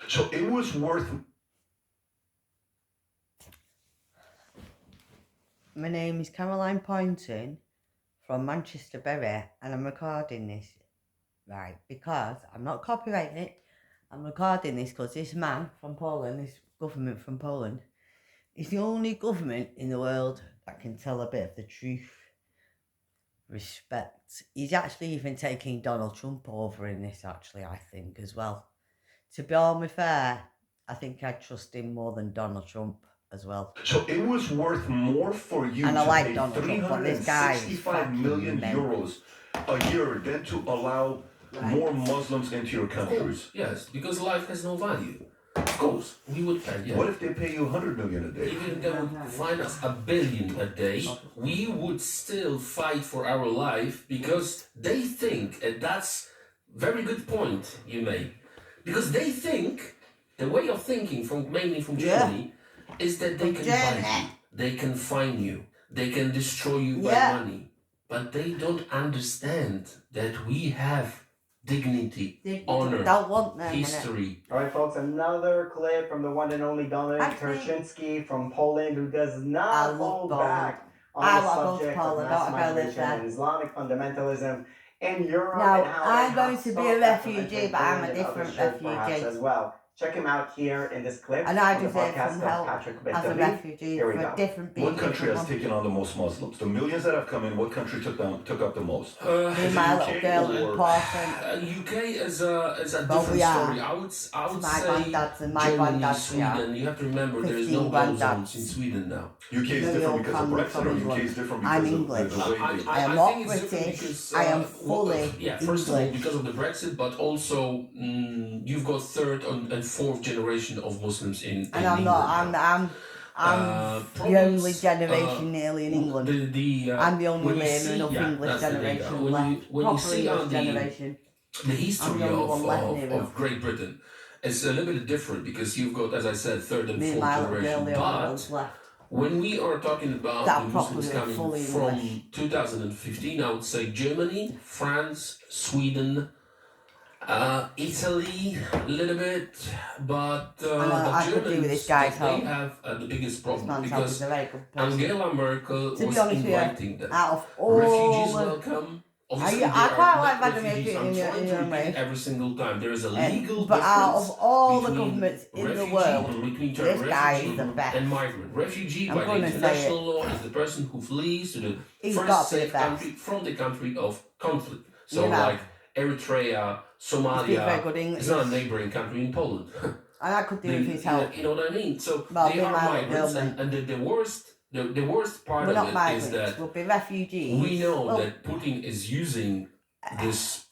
So it was worth. My name is Caroline Poynton from Manchester Bury, and I'm recording this, right, because I'm not copyrighting it. I'm recording this because this man from Poland, this government from Poland, is the only government in the world that can tell a bit of the truth. Respect. He's actually even taking Donald Trump over in this, actually, I think, as well. To be honest fair, I think I trust him more than Donald Trump as well. So it was worth more for you And I to like pay Donald Trump, but this guy is 365 million fucking euros a year than to allow more Muslims into your Of country. course, yes, because life has no value. Of course, we would pay. Yeah. What if they pay you 100 million a day? Even if they would fine us $1 billion a day, we would still fight for our life because they think, and that's very good point you make, because they think the way of thinking from mainly from Germany is that they can buy you, they can fine you, they can destroy you by money, but they don't understand that we have dignity, honor, history. All right, folks, another clip from the one and only Dominik Terszynski from Poland, who does not hold back on the subject of mass migration and Islamic fundamentalism in Europe. Now, and how I'm going to be a refugee, but I'm a different refugee as well. Check him out here in this clip. And I on the deserve podcast some of help Patrick as a Bentley. refugee Here we for go. a different being. What country has taken on the most Muslims? The millions that have come in, what country took up the most? Me, my little girl, important. UK is a different story. I would my say granddad's and my Germany, granddad's, Sweden. You have to remember there is 15 no gun zones granddads. in Sweden now. UK is different because of Brexit, or UK is different because I'm of English. the way they... I am I not think it's different British. because, I am fully first of all, English. because of the Brexit, but also you've got third and fourth generation of Muslims in And I'm England not. now. I'm the only generation nearly in England. I'm the only remaining of English generation left. When you Proper see English on generation. the history I'm the only one left near of enough. Great Britain, it's a little bit different because you've got, as I said, third and Me and fourth my little girl, generation. the only But ones left. when we are talking about That the Muslims properly, coming fully from English. 2015, I would say Germany, France, Sweden, Italy, a little bit, but I could do with this guy's they help. have the biggest This problem man's help because is a very good person. Angela Merkel To was be honest with inviting you, them. out of all Refugees the... welcome. Obviously, I there quite are like not Vladimir refugees. I'm Putin, trying you to know repeat me. every single time. There is a legal But out difference of all the between governments in the refugee, world, between this guy is refugee the best. and migrant. Refugee, I'm by the gonna say international law, is the person who flees to the He's first got to be safe the best. country from the country of conflict. So, You know. like Eritrea, He speaks very Somalia, good English. it's not a neighboring country in Poland. And I could do with his help. You know what I mean? So Well, they me are and my migrants, girl, and the worst part We're of not it is migrants, that we'll be refugees. we know Well, that Putin is using this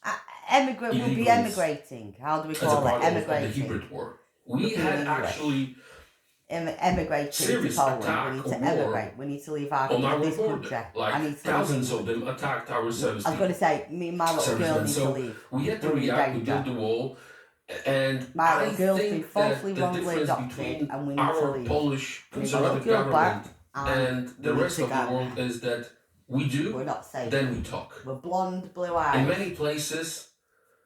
we'll be illegals emigrating. How do we as a call part it? of the Emigrating. hybrid war. We Looking had English. actually Emigrating to serious Poland. attack We need to or war emigrate. We need to leave our on our this border. country. I Like need to thousands leave. of them attacked our service I was going to say, me and my little girl servicemen. need to So leave. we had to We're in react. We danger. built the wall, and My I little girl's been think that falsely, the wrongly difference adopted, between and we need to our leave. Polish We need a little conservative girl back, government and the we need rest to of the go. world is that we We're do, not safe. then we talk. We're blonde, blue In eyes. many places,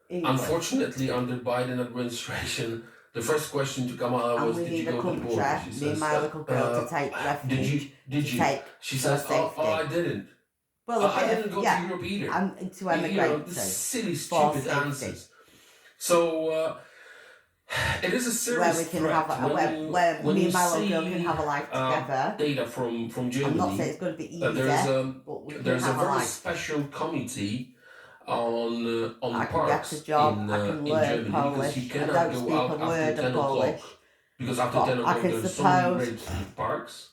English. unfortunately, under Biden administration, the first question to Kamala And was, we "Did need you a go to the country, border?" She me says, and my little girl, to take refuge. Did to you? take She for says, safety. "Oh, I didn't. Well, a I bit didn't of, go yeah, to Europe either." and to You know, emigrate the to. silly, For stupid safety. answers. So it is a serious Where we can threat have where when me you and my little see girl can have a life together. data from I'm not Germany. saying it's going to be easy, but we can There's a have a very life. special committee on the I can parks get a job, in, I can in learn Germany because Polish. you I cannot don't go speak out a after word 10 of Polish. o'clock because after But 10 I o'clock can there's so many suppose great parks.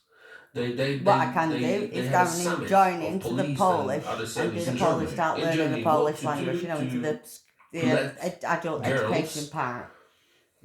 what I can do is go and join into the Polish and do the Polish, start learning the Polish language, you know, into the adult education part.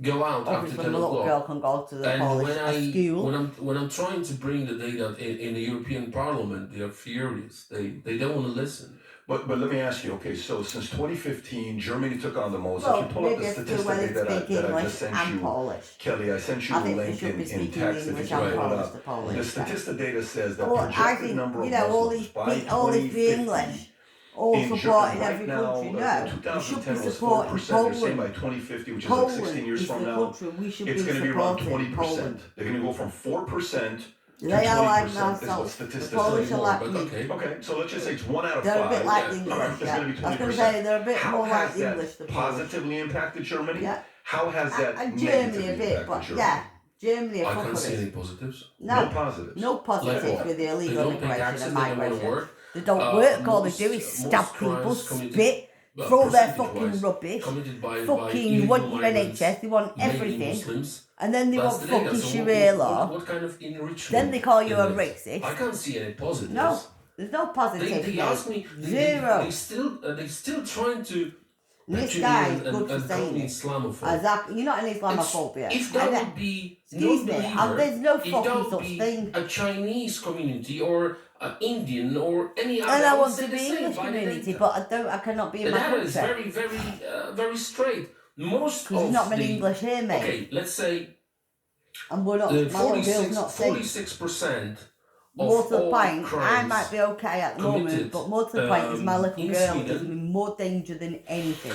Go out after Obviously, 10 my little o'clock. girl can go to the And Polish school. when I'm trying to bring the data in the European Parliament, they are furious. They don't want to listen. But let me ask you, okay, so since 2015, Germany took on the most. Well, If you pull up maybe the a school statistic where they that I speak just English sent and you, Polish. Kelly, I sent you I a think they link should be in speaking text if you English can and pull it Polish, up. the Polish. The statistic data says that Well, I projected think, number of you know, all Muslims these by all these be 2050 English. all In supporting right every now, country. in No, we should be 2010 was supporting 4%. They're saying by Poland. 2050, which is like Poland 16 years is from the now, country we should it's be going to be around supporting. 20%. Poland. They're going to go from 4% to They are like 20% is what myself. The statistics Polish say. are more, like but me. okay. Okay, so let's just say it's 1 out of They're a 5. bit like Yeah. the English, It's yeah. going to be I was 20%. going to say they're a bit How more like has the that English, the Polish. positively impacted Germany? Yeah. How has that And negatively Germany a bit, impacted but Germany? yeah. Germany are I can't see any fuckers. positives. No positives. No Like positives what? with the They illegal don't pay immigration taxes, and they don't want to migration. work. They don't work, all they Most- do is most stab people, crimes committed- spit, throw their fucking percentage-wise, rubbish, committed by fucking illegal want your migrants, NHS, they want mainly everything, Muslims. and then they That's want the data. fucking So Sharia law. what kind of enrichment? Then they call you a in it? racist. I can't see any positives. No, there's no positive. They ask me. Zero. They still trying to. This to guy me is good for and call saying me it. Islamophobe. Exactly. You're not an Islamophobia. If that would be Excuse me, non-believer, there's no if that fucking would such be thing. a Chinese community or an Indian or any other, And I would want say to the be same English by the community, data. but I cannot be in The my data is country. very straight. Most Because of there's not many the English here, mate. okay, let's say And we're not, my little girl's not safe. 46% More to the all point, I crimes might be okay at the moment, committed, but more to the point is my little in girl Sweden, is in more danger than anything.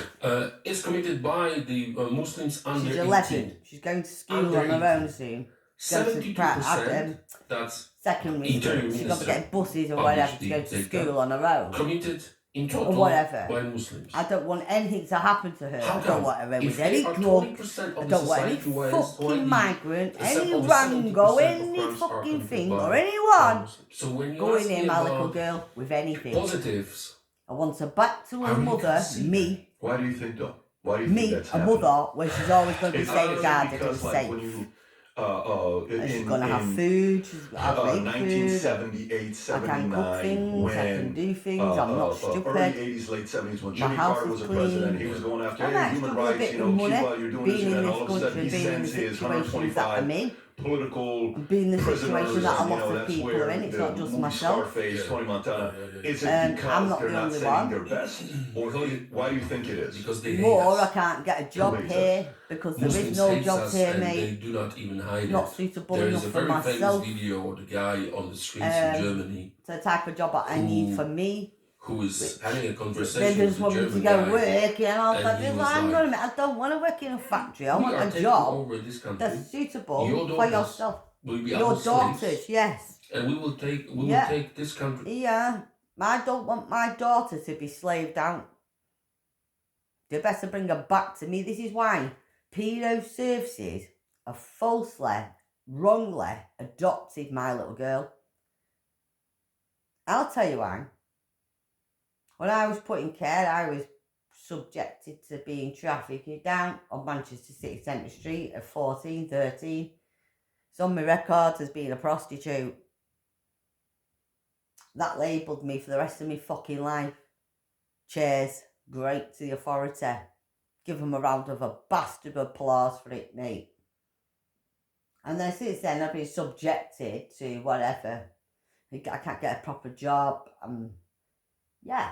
is committed by the Muslims under She's 18. 11. She's going to school Under on her 18. own soon. 72%, that's Secondary in school. Germany, She's got to get buses or published whatever to the go to data. school on her own. committed in total Or whatever. by Muslims. I don't want anything to happen to her. How I don't come? want her in If with they any are drug. 20% I of the don't want any society, why fucking migrant, any over Rango, 70% of any crimes are fucking committed thing, by or anyone Muslims? So when you going ask in, me my about little girl, with anything. positives, I want her back to I her really mother, can't see me, Why do you think, though? Why do you think me, that's a happening? mother, where she's always going to be It's honestly safeguarded and because, like, safe. when you, And she's in, going to have in food, she's got to have make food. 1978, I can cook 79, things, I can when do things, I'm not early stupid. 80s, late 70s, when My Jimmy house Carter is was a clean. president, he was going after I might human struggle a rights, bit you with know, money, Cuba, you're doing this, being and in then this all of a sudden country, he being in the sends his situations that I'm 125 in, political being the prisoners, situation that a and, you lot know, of that's people where are in, it's the not just movie myself. Scarface, Tony Montana, is it I'm because not they're the not only saying one. their best, or why do you think it is? because they hate More, I us. can't get a job hates us? here, because there is Muslims no hate jobs us here, and they mate. do not even hide Not it. suitable There enough is a for very myself. famous video of the guy on the streets in Germany So the type of job that I need for me. who is having a They conversation just with a want me to German go guy. work, and I was and like, he was hang like, on a minute, I don't want to work in a factory. I we want are a taking job over this country. that's suitable Your for daughters yourself. will be Your our daughters, slaves, yes. and we will take this country. Yeah, I don't want my daughter to be slaved out. They better bring her back to me. This is why pedo services are falsely, wrongly adopted my little girl. I'll tell you why. When I was put in care, I was subjected to being trafficked down on Manchester City Centre Street at 14, 13. It's on my record as being a prostitute. That labelled me for the rest of my fucking life. Cheers. Great to the authority. Give them a round of a bastard applause for it, mate. And then since then, I've been subjected to whatever. I can't get a proper job. Yeah.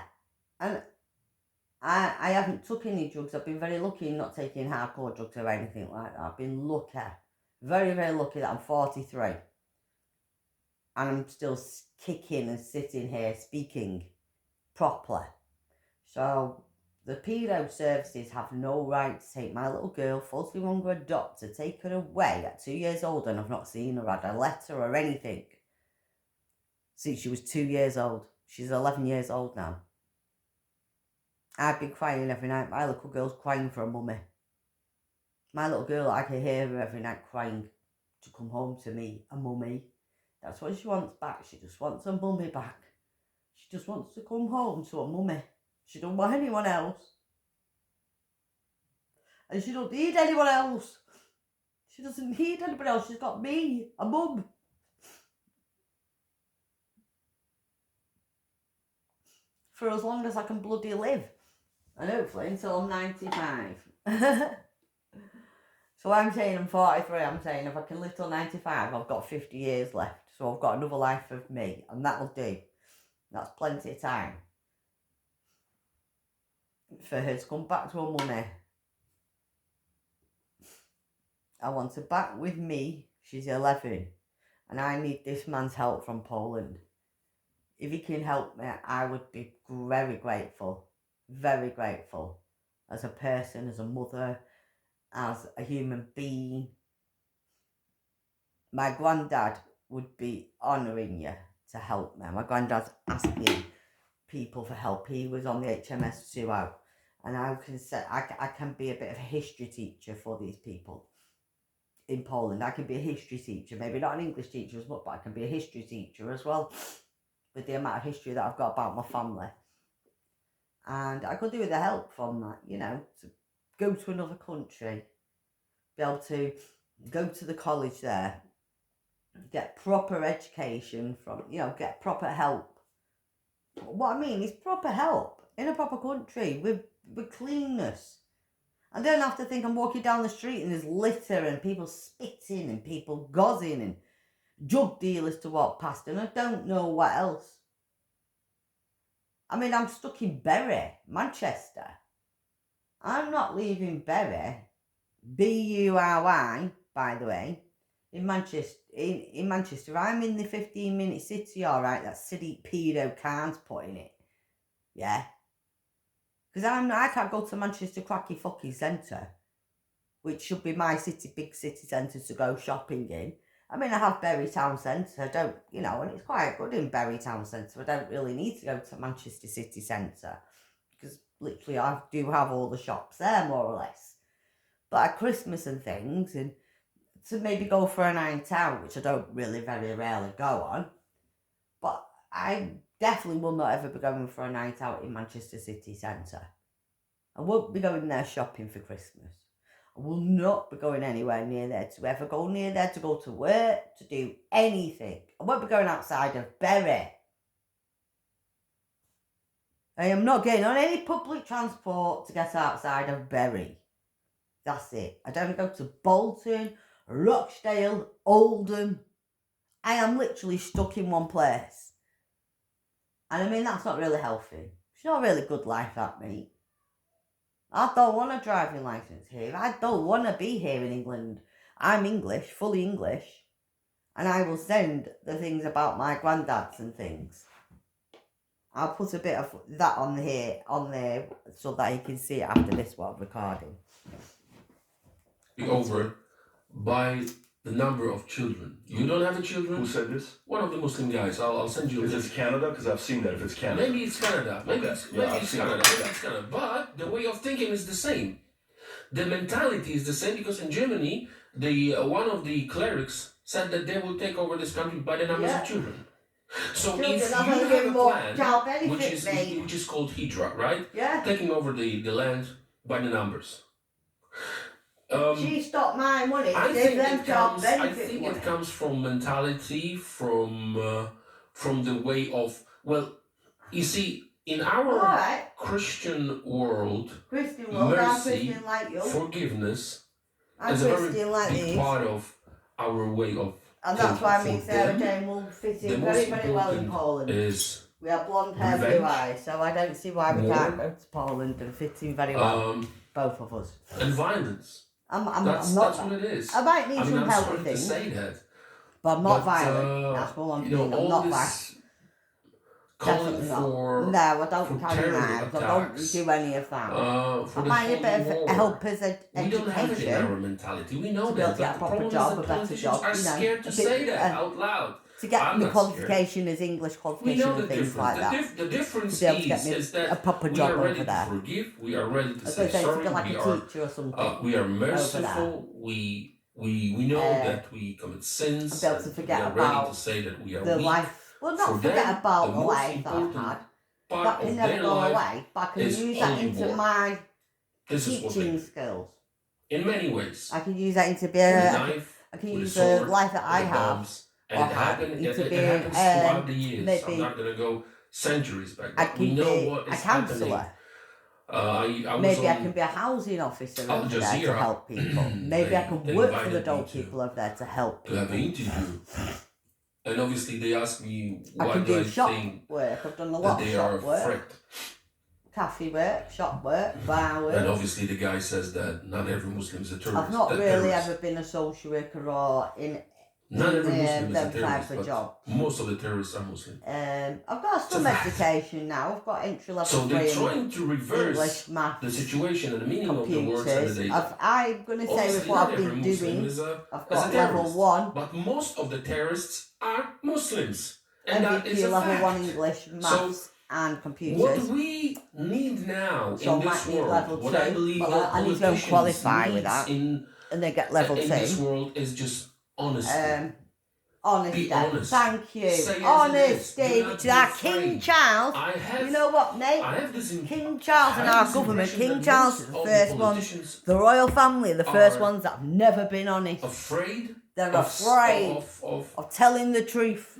And I haven't took any drugs. I've been very lucky in not taking hardcore drugs or anything like that. I've been lucky. Very, very lucky that I'm 43. And I'm still kicking and sitting here speaking properly. So the pedo services have no right to take my little girl, falsely wrong her doctor, take her away at 2 years old, and I've not seen her, had a letter or anything since she was 2 years old. She's 11 years old now. I've been crying every night. My little girl's crying for a mummy. My little girl, I can hear her every night crying to come home to me, a mummy. That's what she wants back. She just wants a mummy back. She just wants to come home to a mummy. She don't want anyone else. And she don't need anyone else. She doesn't need anybody else. She's got me, a mum. For as long as I can bloody live. And hopefully until I'm 95. So I'm saying I'm 43. I'm saying if I can live till 95, I've got 50 years left. So I've got another life of me. And that'll do. That's plenty of time for her to come back to her mummy. I want her back with me. She's 11. And I need this man's help from Poland. if he can help me, I would be very grateful. Very grateful. As a person, as a mother, as a human being. My granddad would be honouring you to help me. My granddad's asking people for help. He was on the HMS Suez, and I can say I can be a bit of a history teacher for these people in Poland. I can be a history teacher, maybe not an English teacher as much, but I can be a history teacher as well, with the amount of history that I've got about my family. And I could do with the help from that, you know, to go to another country, be able to go to the college there, get proper education from, you know, get proper help. What I mean is proper help in a proper country with cleanness. I don't have to think I'm walking down the street and there's litter and people spitting and people gozzing and drug dealers to walk past, and I don't know what else. I mean, I'm stuck in Bury, Manchester. I'm not leaving Bury, Bury, by the way, in Manchester. In Manchester, I'm in the 15-minute city, all right. That city pedo Khan's putting it, yeah. Because I can't go to Manchester cracky fucking centre, which should be my city, big city centre to go shopping in. I mean, I have Bury Town Centre. I don't, you know, and it's quite good in Bury Town Centre. I don't really need to go to Manchester City Centre because literally I do have all the shops there, more or less. But at Christmas and things, and to maybe go for a night out, which I don't really very rarely go on, but I definitely will not ever be going for a night out in Manchester City Centre. I won't be going there shopping for Christmas. I will not be going anywhere near there to ever go near there to go to work, to do anything. I won't be going outside of Bury. I am not getting on any public transport to get outside of Bury. That's it. I don't go to Bolton, Rochdale, Oldham. I am literally stuck in one place. And I mean, that's not really healthy. It's not really good life, that, mate. I don't want a driving licence here. I don't want to be here in England. I'm English, fully English. And I will send the things about my granddads and things. I'll put a bit of that on there, so that you can see it after this one recording. Over by the number of children. You don't have a children? Who said this? One of the Muslim guys. I'll send you a Is link. this Canada? Because I've seen that if it's Canada. Maybe it's Canada. Maybe Okay. it's Yeah, I've Canada. seen it. Maybe it's Canada. But the way of thinking is the same. The mentality is the same, because in Germany, one of the clerics said that they will take over this country by the numbers of children. So Children, if you I'm gonna have give a more plan, child benefit, mate. which is called Hydra, right? Yeah. Taking over the land by the numbers. She stopped my money. I Give think them it child comes. I benefit think money. it comes from mentality, from the way of. Well, you see, in our Alright. Christian world, Christian world, I'm mercy, Christian like you. forgiveness I'm is a very Christian like big these. part of our way of. And that's why me and for Sarah them, Jane will fit the in most very, very well in important Poland. is We have blonde hair, revenge, blue eyes, so I don't see why we war, can't go to Poland and fit in very well. Both of us. and violence. I'm That's not. what it is. I might need some I'm help sorry with to things, say that, but I'm not but, violent. That's what I'm you know, doing. I'm all not this violent. calling Definitely not. for No, I for don't carry terror knives. I don't attacks, do any of that. for I the might need a bit holy of war. help as an We don't have it in education our mentality. We know to be able that, to get a but the proper problem job, is a that better politicians job, are you know, scared to a say bit, that out loud. to get I'm the not qualification as English We qualification know and the things difference. like that. The difference To be able to get me is that a proper we job are ready over there. to forgive. We are ready to I was say going to say, to sorry. be like We a are teacher or something. we are over there. merciful. We know that we commit sins. And be able to And forget we are ready about to say that we are the weak. life. Well, not For forget them, about the the most life that I've important had. part That can of never their go life away. But I can is use that only into war. my This is what they teaching do. skills. In many ways. I can use that into With a being. knife, I can with a use sword, the life that I with the have. bombs, and or it happens. had into It being, happens throughout the years. I'm maybe not gonna go centuries back. I But we can know be what a is happening. counsellor. I was Maybe I on can be a housing officer Al over there to Jazeera. help people. Maybe I can They work for the invited me adult to- people over there to help to have an people. interview, and obviously they asked me I why can do I do shop think work. I've done a that lot of they are shop a work. threat. Cafe work, shop work, bar work. And obviously the guy says that not every Muslim is a terrorist. I've not that really terrorist. ever been a social worker or in Not every in Muslim is a them type terrorist, of but job. most of the terrorists are Muslim. I've got some fact. education now. I've got entry level So they're 3 in trying to reverse English, maths, the situation and the meaning of the words and the computers. data. I'm going to say with Obviously, what not I've every been Muslim doing, is I've a got level terrorist, 1 but most of the terrorists are Muslims, and that is MVQ a level fact. 1 English, maths and What computers. we need now So in I might this need world, level what 2. I believe Well, that I need to go and politicians qualify with needs that in and then get level 2. this world is just honesty. Honesty. Be honest. Thank you. Say as Honesty, it is. Do not which be is our afraid. King Charles. I have, You know what, mate? I have this in, King Charles and I have our this government. impression King that Charles most is the of first one. politicians The royal family are the first are ones that have never been honest. afraid. They're of, afraid of telling the truth.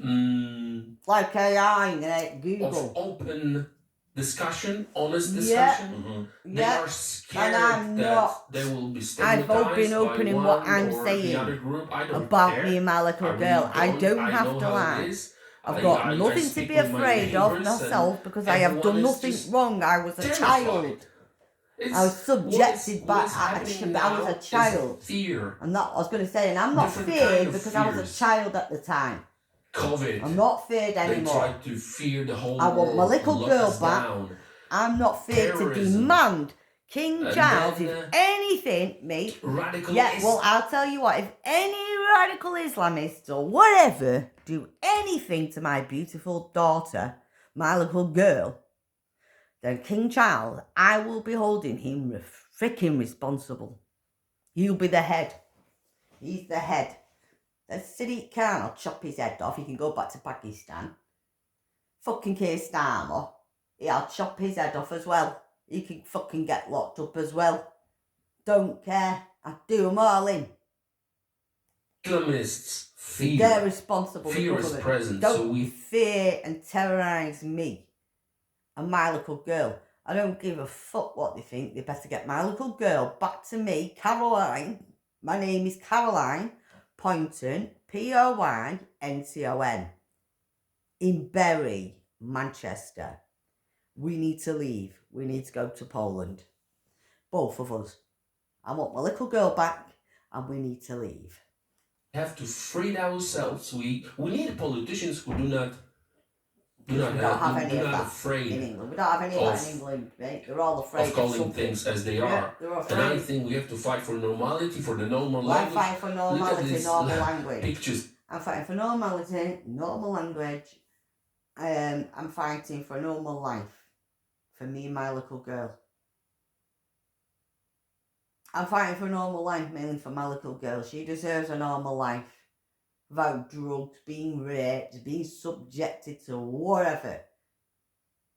Like AI and Google. Of open discussion, honest discussion. They are scared and that they will be stigmatized I've been open by in one what I'm or saying the other group. I don't about care. me and my little I girl. really I don't I have know to how lie. it is. I've got I nothing to speak be with my afraid of neighbors myself because I have everyone done is nothing just wrong. I was a terrified. child. I was subjected what by. is I happening was a now child. is fear. I'm not. I was going to say, and I'm not Different feared kind of because I was a fears. child at the time. COVID. I'm not feared They anymore. tried to fear the whole I world. want my little lock girl us back. down. I'm not feared to Terrorism. demand King And Charles, then, if anything, mate. Radical Yeah, well, I'll tell you what, if any radical Islamists or whatever do anything to my beautiful daughter, my little girl, then King Charles, I will be holding him freaking responsible. He'll be the head. He's the head. The Sadiq Khan, I'll chop his head off. He can go back to Pakistan. Fucking Keir Starmer, yeah, I'll chop his head off as well. He can fucking get locked up as well. Don't care. I do them all in. Islamists fear. They're responsible. Fear is present. Don't so we fear and terrorise me and my little girl. I don't give a fuck what they think. They better get my little girl back to me, Caroline. My name is Caroline Poynton, Poynton, in Bury, Manchester. We need to leave. We need to go to Poland. Both of us. I want my little girl back and we need to leave. have to free ourselves. We need politicians who do not We don't have any do of not that afraid in England. We don't have any of that in England, mate. They're all afraid of calling something. things as they Yeah, are. they're And afraid. I think we have to fight for normality, for the normal Well, I'm language. fighting for Look at normality, these normal language. pictures. I'm fighting for normality, normal language. I'm fighting for a normal life for me and my little girl. I'm fighting for a normal life mainly for my little girl. She deserves a normal life without drugs, being raped, being subjected to whatever.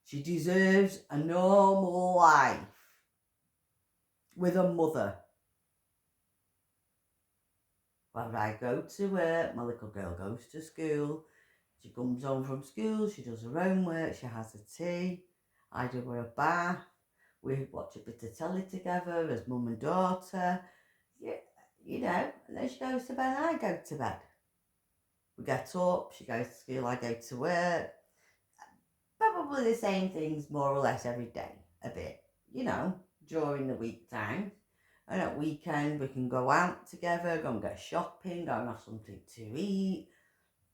She deserves a normal life with a mother. When I go to work, my little girl goes to school. She comes home from school, she does her own work, she has her tea. I do her a bath. We watch a bit of telly together as mum and daughter. Yeah, you know, and then she goes to bed and I go to bed. We get up, she goes to school, I go to work. Probably the same things more or less every day, a bit, you know, during the week time. And at weekend we can go out together, go and get shopping, go and have something to eat.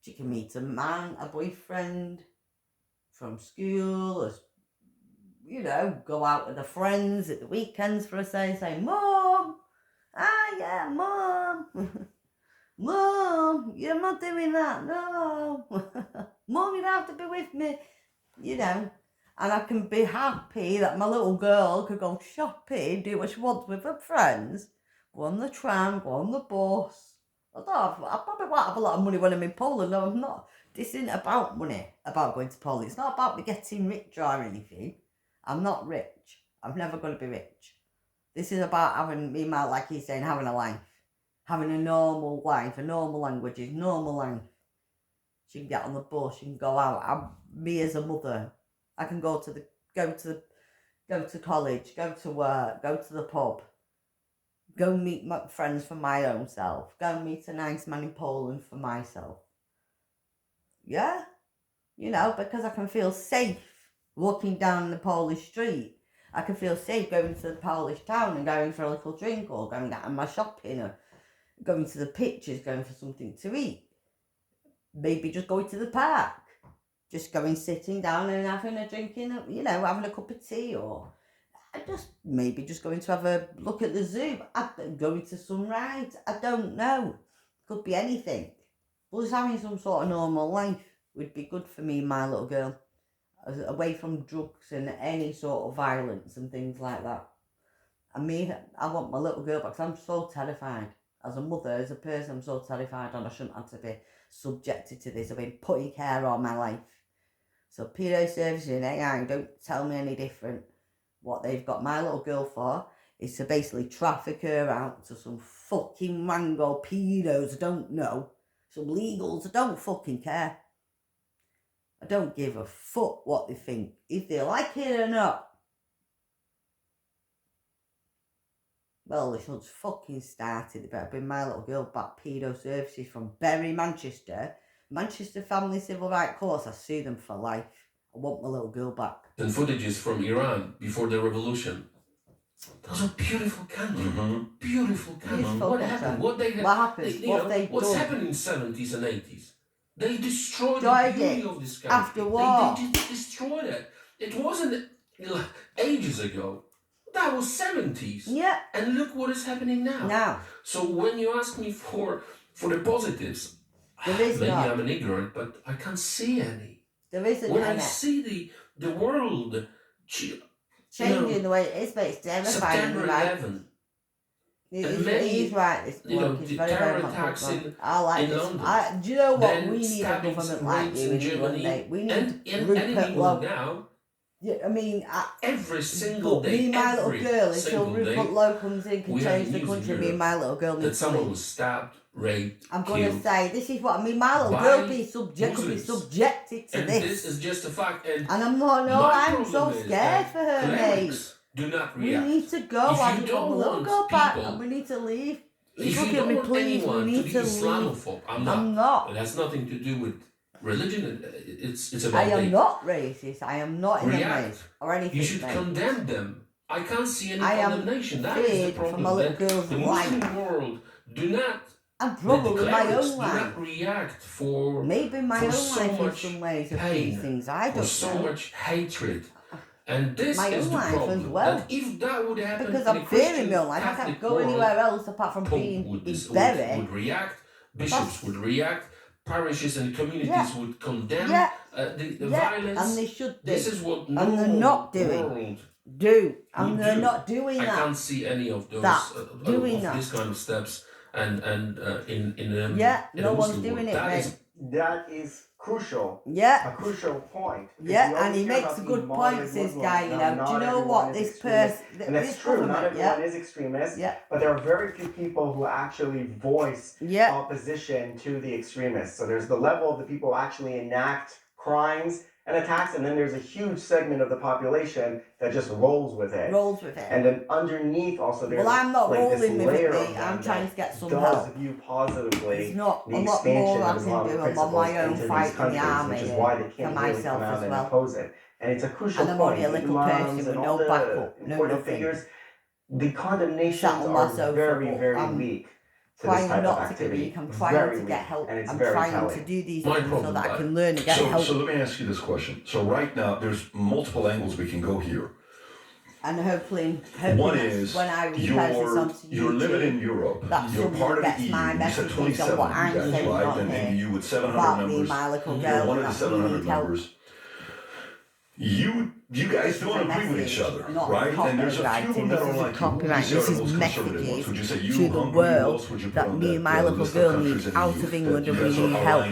She can meet a man, a boyfriend from school, or, you know, go out with her friends at the weekends for a say, Mum, yeah, Mum. Mum, you're not doing that, no. Mum, you don't have to be with me, you know. And I can be happy that my little girl could go shopping, do what she wants with her friends, go on the tram, go on the bus. I probably won't have a lot of money when I'm in Poland. No, I'm not. This isn't about money, about going to Poland. It's not about me getting rich or anything. I'm not rich. I'm never going to be rich. This is about having me, like he's saying, having a life. Having a normal life, a normal language, a normal life. She can get on the bus, she can go out. Me as a mother, I can go to college, go to work, go to the pub, go meet my friends for my own self, go meet a nice man in Poland for myself. Yeah, you know, because I can feel safe walking down the Polish street. I can feel safe going to the Polish town and going for a little drink or going out on my shopping or going to the pictures, going for something to eat. maybe just going to the park. Just going, sitting down and having a drinking, having a cup of tea, or maybe just going to have a look at the zoo, going to some rides. I don't know. Could be anything. But just having some sort of normal life would be good for me and my little girl. Away from drugs and any sort of violence and things like that. I want my little girl back because I'm so terrified. As a mother, as a person, I'm so terrified, and I shouldn't have to be subjected to this. I've been put in care all my life. So pedo services and AI don't tell me any different. What they've got my little girl for is to basically traffic her out to some fucking mango pedos I don't know. Some legals I don't fucking care. I don't give a fuck what they think, if they like it or not. Well, this one's fucking started. They better bring my little girl back. Pedo services from Bury, Manchester. Manchester Family Civil Rights Course. I sue them for life. I want my little girl back. And footages from Iran before the revolution. Those are beautiful country. Beautiful country. What happened? What happened? What's happened in the 70s and 80s? They destroyed the beauty of this country. After war. They destroyed it. It wasn't ages ago. That was 70s. Yeah. And look what is happening now. So when you ask me for the positives, maybe I'm an ignorant, but I can't see any. There isn't when any. I see the world changing the way it is, but it's terrifying. September 11. He's right, this bloke is very, very much I like this. London. Do you know what? We need a government like you in England, mate. We need Rupert Lowe. Now. Yeah, I mean, every single day. Me and my little girl, until Rupert Lowe comes in, can change the country. Me and my little girl need to someone was stabbed, raped, I'm going to say, this is what I mean. My little girl could be subjected to and this is just a fact. And I'm not, no, I'm so scared for her, mate. Do not react. We need to go. I just want my little girl back, and we need to leave. If you don't want anyone to be Islamophobe, I'm not. It has nothing to do with religion. It's about. I am not racist. I am not in a race or anything. You should condemn them. I can't see any condemnation. That is the problem. For my little girl's the Muslim world do not. And probably my own life. Do not react for maybe my own so life in much some ways of pain, these things. I don't for so know. much hatred. And this my is own the life problem. as well. That if that would happen, because I'm fearing my own life, I can't go anywhere else apart from being in Bury. Would react. Bishops would react. Parishes and communities would condemn the violence. And they should do. This is what and they're not doing. And they're not doing that. I can't see any of those this kind of steps. And in no one's doing it. That is crucial. Yeah. A crucial point. Yeah, and he makes a good point, this guy, you know. Do you know what this person... And it's true, not everyone is extremist, but there are very few people who actually voice opposition to the extremists. So there's the level of the people who actually enact crimes and attacks, and then there's a huge segment of the population that just rolls with it. And then underneath also there's I'm not like rolling this with layer it, I'm trying to get some does help. view positively it's not the a lot expansion more I of can Islamic do. I'm principles on my own into these fight in the countries, army which is why they for can't really myself come out as and well. oppose it. And it's a crucial and I'm point. only a little Imams person with and no all the backup, no important nothing. figures, the condemnations are very, very weak. Trying not to be weak, I'm trying to get help, I'm trying to do these things so that I can learn and get help. So let me ask you this question. So right now, there's multiple angles we can go here. And hopefully one is when I you're living in Europe. You're part of the EU. You said 27, you guys, right? And the EU with 700 members. You're one of the 700 members. You guys don't agree with each other, right? And there's a few of them that are like copyright. This is messages to the world that me and my little girl need out of England and we need help.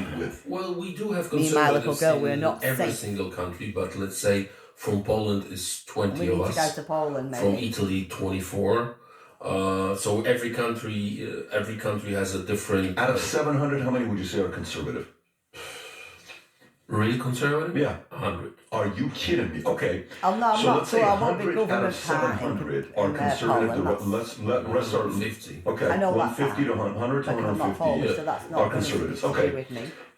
Well, we do have me and my little girl, we're not every safe. Single country, but let's say from Poland is 20 of us. We need to go to Poland, maybe. From Italy, 24. So every country has a different. Out of 700, how many would you say are conservative? Really conservative? Yeah. 100. Are you kidding me? Okay. I'm not say sure. 100 out of 700 are conservative. The rest are 50. Okay. 150 to 100 to 150 are conservatives. Okay.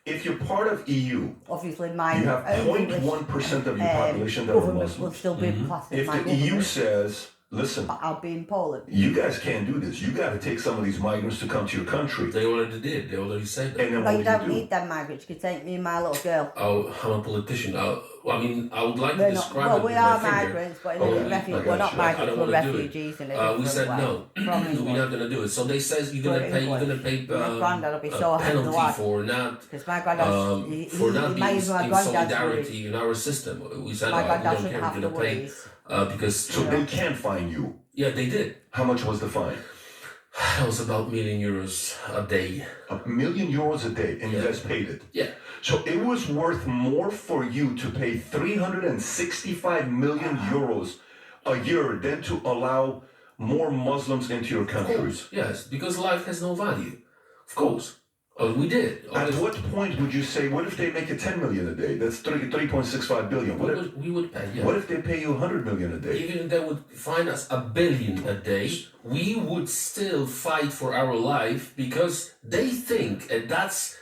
If you're part of EU, obviously you have 0.1% of your population that are Muslims. Will still be If the EU says Listen, but I'll be in Poland. you guys can't do this. You got to take some of these migrants to come to your country. They already did. They already said that. And then But what you do you don't do? need them migrants. You can take me and my little girl. Oh, I'm a politician. I mean, I would like to We're not, describe well, it we with are my finger. migrants, but Only, we're not I migrants, don't we're want to do it. refugees in a We different said way. no. We're not gonna do it. So they says you're gonna pay. You're gonna pay My granddad will be so a happy penalty watch. for not Because my granddad, for not he being made my in granddad's solidarity worries. in our system. We said My we granddad don't shouldn't care. have We're to gonna pay worries. because So they can fine you. yeah, they did. How much was the fine? That was about €1,000,000 a day. €1,000,000 a day, and you Yeah. guys paid it. Yeah. So it was worth more for you to pay 365 million euros a year than to allow more Muslims into your Of country. course, yes, because life has no value. Of course. We did. At what point would you say, what if they make it 10 million a day? That's 3.65 billion. We would pay, yeah. What if they pay you 100 million a day? Even if they would fine us $1 billion a day, we would still fight for our life because they think, and that's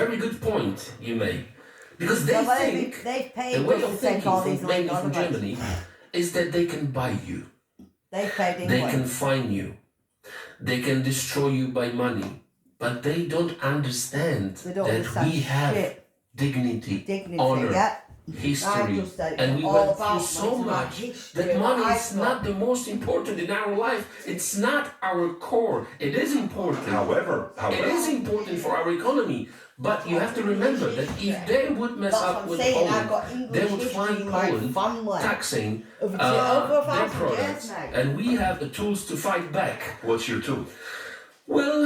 very good point you make, because they think they've paid the way us of to take thinking all from, these mainly legal from Germany is that they can buy you, They've paid they England. can fine you, they can destroy you by money, but they don't understand They don't that understand we have shit. dignity, Dignity, honor, yeah. history, I just said and we all went about through so money, much history, that money what is I've not got. the most important in our life. It's not our core. It is important. However, It is important for our economy. But you have to remember that if they would mess That's up what I'm with saying, I've Poland, got they English would history find in my Poland family. taxing Over a their 1,000 products, years, mate. and we have the tools to fight back. what's your tool? Well,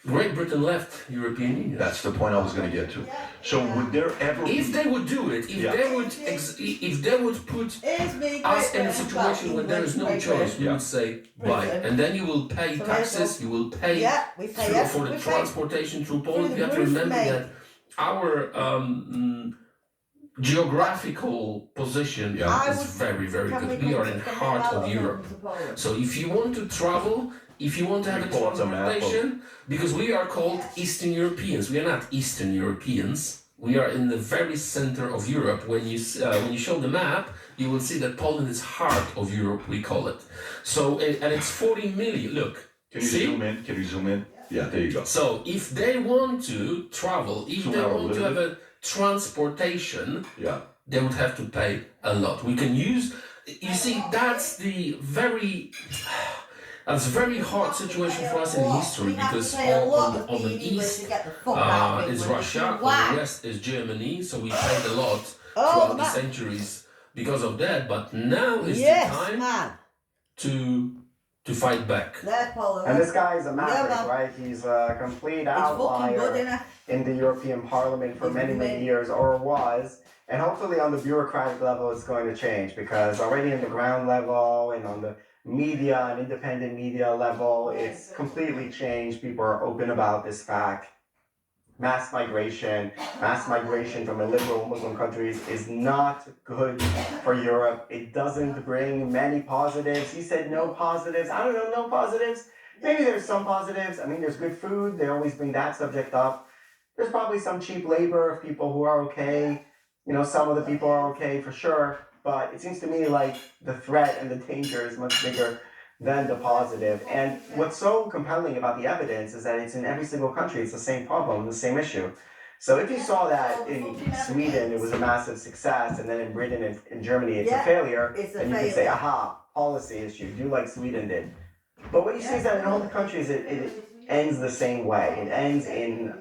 Great Britain left European Union. That's the point I was going to get to. So would there ever If they would do it, if they would put us in a situation where there is no choice, we would say buy, and then you will pay taxes, you will pay We pay for the transportation through Poland. You have to remember that our geographical position is very, very good. We are in the heart of Europe. So if you want to travel, if you want to have a transportation, because we are called Eastern Europeans, we are not Eastern Europeans. We are in the very center of Europe. When you show the map, you will see that Poland is heart of Europe. We call it. So and it's 40 million. Look, Can you zoom in? Can you zoom in? Yeah, there you go. So if they want to travel, if Zoom they out a want to little have a transportation, Yeah. they would have to pay a lot. We can use. You see, that's the very. That's a very hard situation for us in history because on the east is Russia, on the west is Germany, so we paid a lot throughout the centuries because of that. But now is the time to fight back. And this guy is a maverick, right? He's a complete outlier in the European Parliament for many, many years, or was. And hopefully on the bureaucratic level it's going to change, because already in the ground level and on the media and independent media level, it's completely changed. People are open about this fact. Mass migration from illiberal Muslim countries is not good for Europe. It doesn't bring many positives. He said no positives. I don't know, no positives. Maybe there's some positives. I mean, there's good food. They always bring that subject up. There's probably some cheap labor of people who are okay. You know, some of the people are okay for sure. But it seems to me like the threat and the danger is much bigger than the positive. And what's so compelling about the evidence is that it's in every single country. It's the same problem, the same issue. So if you saw that in Sweden it was a massive success, and then in Britain and in Germany it's a failure, then you could say, aha, policy issue, do like Sweden did. But what you see is that in all the countries it ends the same way. It ends in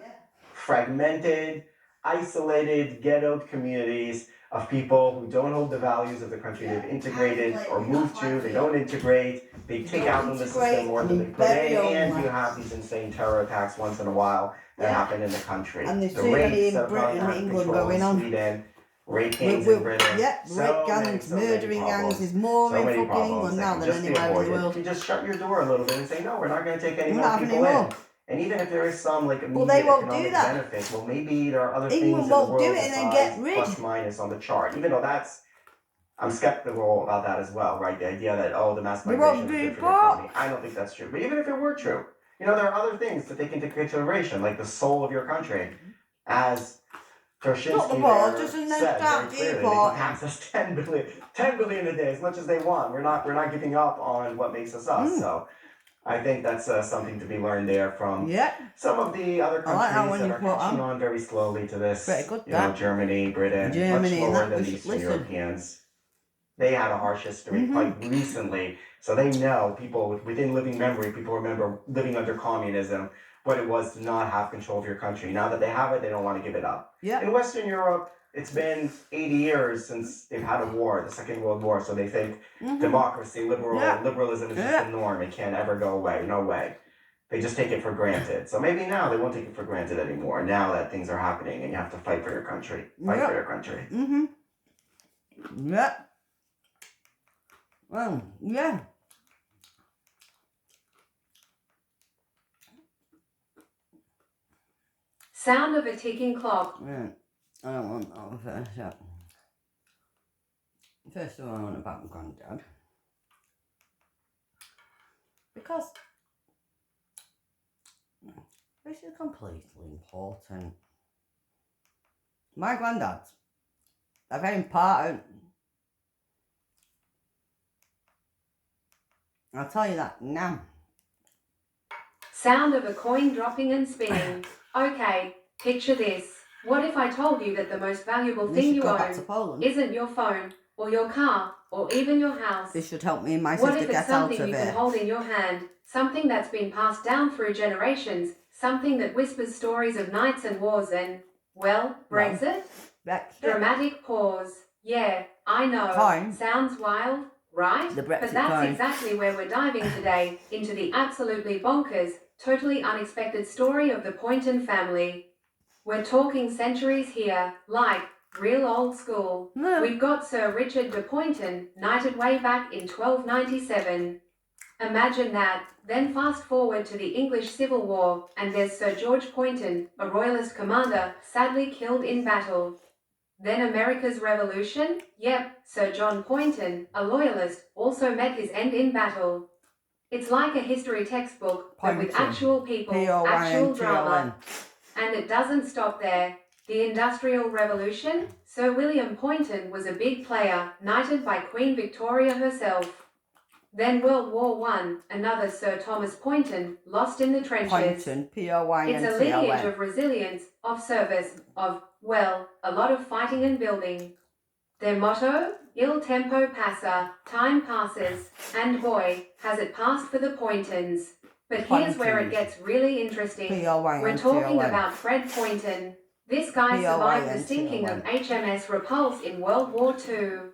fragmented, isolated, ghettoed communities of people who don't hold the values of the country they've integrated or moved to. They don't integrate. They take out from the system more than they put in, and you have these insane terror attacks once in a while that happen in the country. And there's the too many rapes in that Britain and are England controlled going in on. Sweden, rape gangs in Britain. Rape gangs, murdering gangs. There's more in fucking England now than anywhere in the world. You just shut your door a little bit and say, no, we're not going to take any We're more not people having any in. more. And even if there is some like Well, immediate they won't do economic that. benefit, well, maybe there are other England things in the won't world do it and then get rid. plus minus on the chart. Even though I'm skeptical about that as well, right? The idea that, oh, the mass migration is good for the economy. I don't think that's true. But even if it were true, you know, there are other things to take into consideration, like the soul of your country as Tershinsky there said very clearly they can tax us 10 billion a day, as much as they want. We're not giving up on what makes us us. So I think that's something to be learned there from some of the other countries that are catching on very slowly to this. Germany, Britain, much slower than the Eastern Europeans. They had a harsh history quite recently, so they know people within living memory. People remember living under communism, what it was to not have control of your country. Now that they have it, they don't want to give it up. In Western Europe, it's been 80 years since they've had a war, the Second World War, so they think democracy, liberalism is just the norm. It can't ever go away. No way. They just take it for granted. So maybe now they won't take it for granted anymore, now that things are happening and you have to fight for your country. Fight for your country. Well, Sound of a ticking clock. I don't want that first. First of all, I want about my granddad. Because this is completely important. My granddads are very important. I'll tell you that now. Sound of a coin dropping and spinning. Okay, picture this. What if I told you that the most valuable thing you own isn't your phone, or your car, or even your house? This should help me and my sister get out of it. What if it's something you can hold in your hand, something that's been passed down through generations, something that whispers stories of knights and wars and, well, Brexit? Dramatic pause. Yeah, I know. Sounds wild, right? But that's exactly where we're diving today, into the absolutely bonkers, totally unexpected story of the Poynton family. We're talking centuries here, like real old school. We've got Sir Richard de Poynton, knighted way back in 1297. Imagine that. Then fast forward to the English Civil War, and there's Sir George Poynton, a royalist commander, sadly killed in battle. Then America's Revolution? Yep, Sir John Poynton, a loyalist, also met his end in battle. It's like a history textbook, but with actual people, actual drama. And it doesn't stop there. The Industrial Revolution? Sir William Poynton was a big player, knighted by Queen Victoria herself. Then World War I, another Sir Thomas Poynton, lost in the trenches. It's a lineage of resilience, of service, of, well, a lot of fighting and building. Their motto? Il tempo passa, time passes, and boy, has it passed for the Poyntons. But here's where it gets really interesting. We're talking about Fred Poynton. This guy survived the sinking of HMS Repulse in World War II.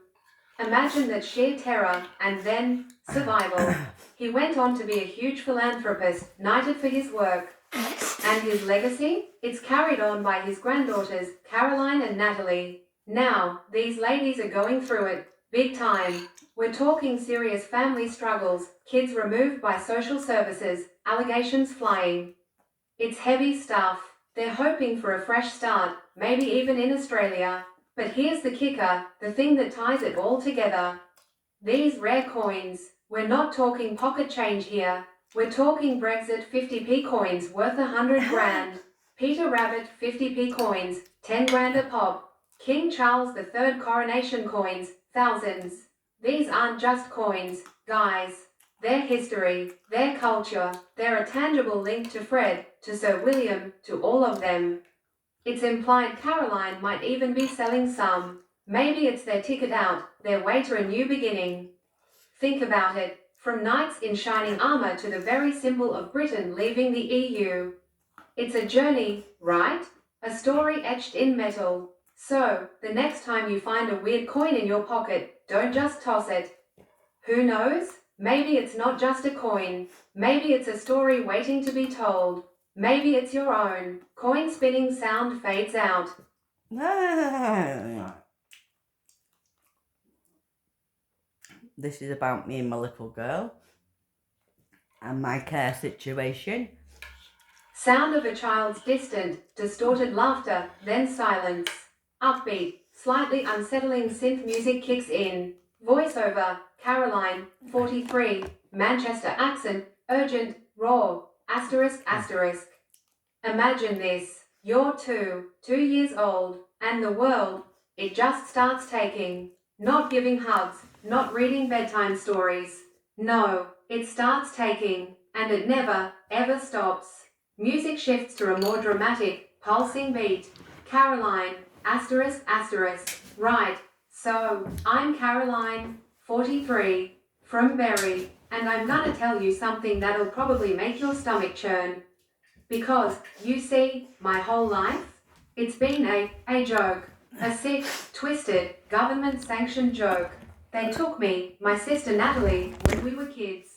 Imagine that sheer terror and then survival. He went on to be a huge philanthropist, knighted for his work. And his legacy? It's carried on by his granddaughters, Caroline and Natalie. Now, these ladies are going through it, big time. We're talking serious family struggles, kids removed by social services, allegations flying. It's heavy stuff. They're hoping for a fresh start, maybe even in Australia. But here's the kicker, the thing that ties it all together. These rare coins. We're not talking pocket change here. We're talking Brexit 50p coins worth 100 grand. Peter Rabbit 50p coins, 10 grand a pop. King Charles III coronation coins, thousands. These aren't just coins, guys. They're history, they're culture, they're a tangible link to Fred, to Sir William, to all of them. It's implied Caroline might even be selling some. Maybe it's their ticket out, their way to a new beginning. Think about it, from knights in shining armour to the very symbol of Britain leaving the EU. It's a journey, right? A story etched in metal. So, the next time you find a weird coin in your pocket, don't just toss it. Who knows? Maybe it's not just a coin. Maybe it's a story waiting to be told. Maybe it's your own. Coin spinning sound fades out. This is about me and my little girl and my care situation. Sound of a child's distant, distorted laughter, then silence. Upbeat, slightly unsettling synth music kicks in. Voiceover, Caroline, 43, Manchester accent, urgent, raw, asterisk, asterisk. Imagine this. You're 2 years old. and the world, it just starts taking. Not giving hugs, not reading bedtime stories. No, it starts taking, and it never, ever stops. Music shifts to a more dramatic, pulsing beat. Caroline, asterisk, asterisk. Right, so, I'm Caroline, 43, from Berry, and I'm gonna tell you something that'll probably make your stomach churn. Because, you see, my whole life, it's been a joke. A sick, twisted, government-sanctioned joke. They took me, my sister Natalie, when we were kids.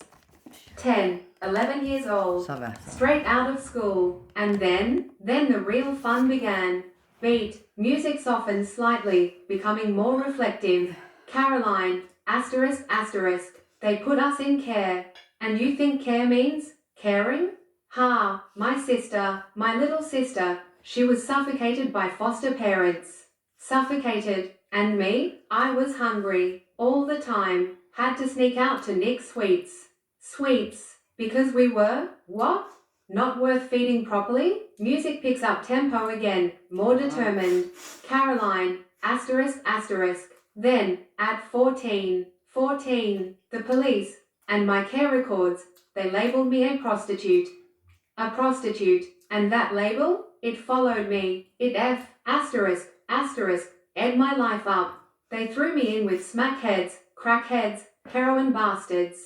10, 11 years old. Straight out of school. And then the real fun began. Beat, music softened slightly, becoming more reflective. Caroline, asterisk, asterisk. They put us in care. And you think care means caring? Ha, my sister, my little sister, she was suffocated by foster parents. Suffocated, and me, I was hungry, all the time, had to sneak out to nick sweets. Sweets, because we were, what? Not worth feeding properly? Music picks up tempo again, more determined. Caroline, asterisk, asterisk. Then, at 14, the police, and my care records, they labelled me a prostitute. A prostitute, and that label, it followed me, it asterisk, asterisk, ed my life up. They threw me in with smackheads, crackheads, heroin bastards.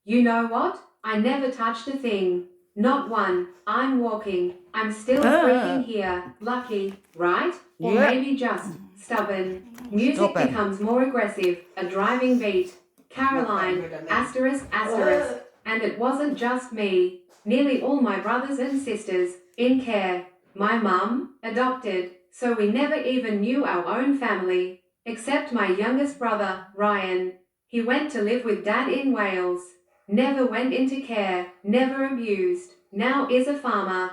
You know what? I never touched a thing. Not one. I'm walking. I'm still freaking here. Lucky, right? Or maybe just stubborn. Music becomes more aggressive, a driving beat. Caroline, asterisk, asterisk. And it wasn't just me. Nearly all my brothers and sisters, in care. My mum, adopted, so we never even knew our own family, except my youngest brother, Ryan. He went to live with Dad in Wales. Never went into care, never abused. Now is a farmer.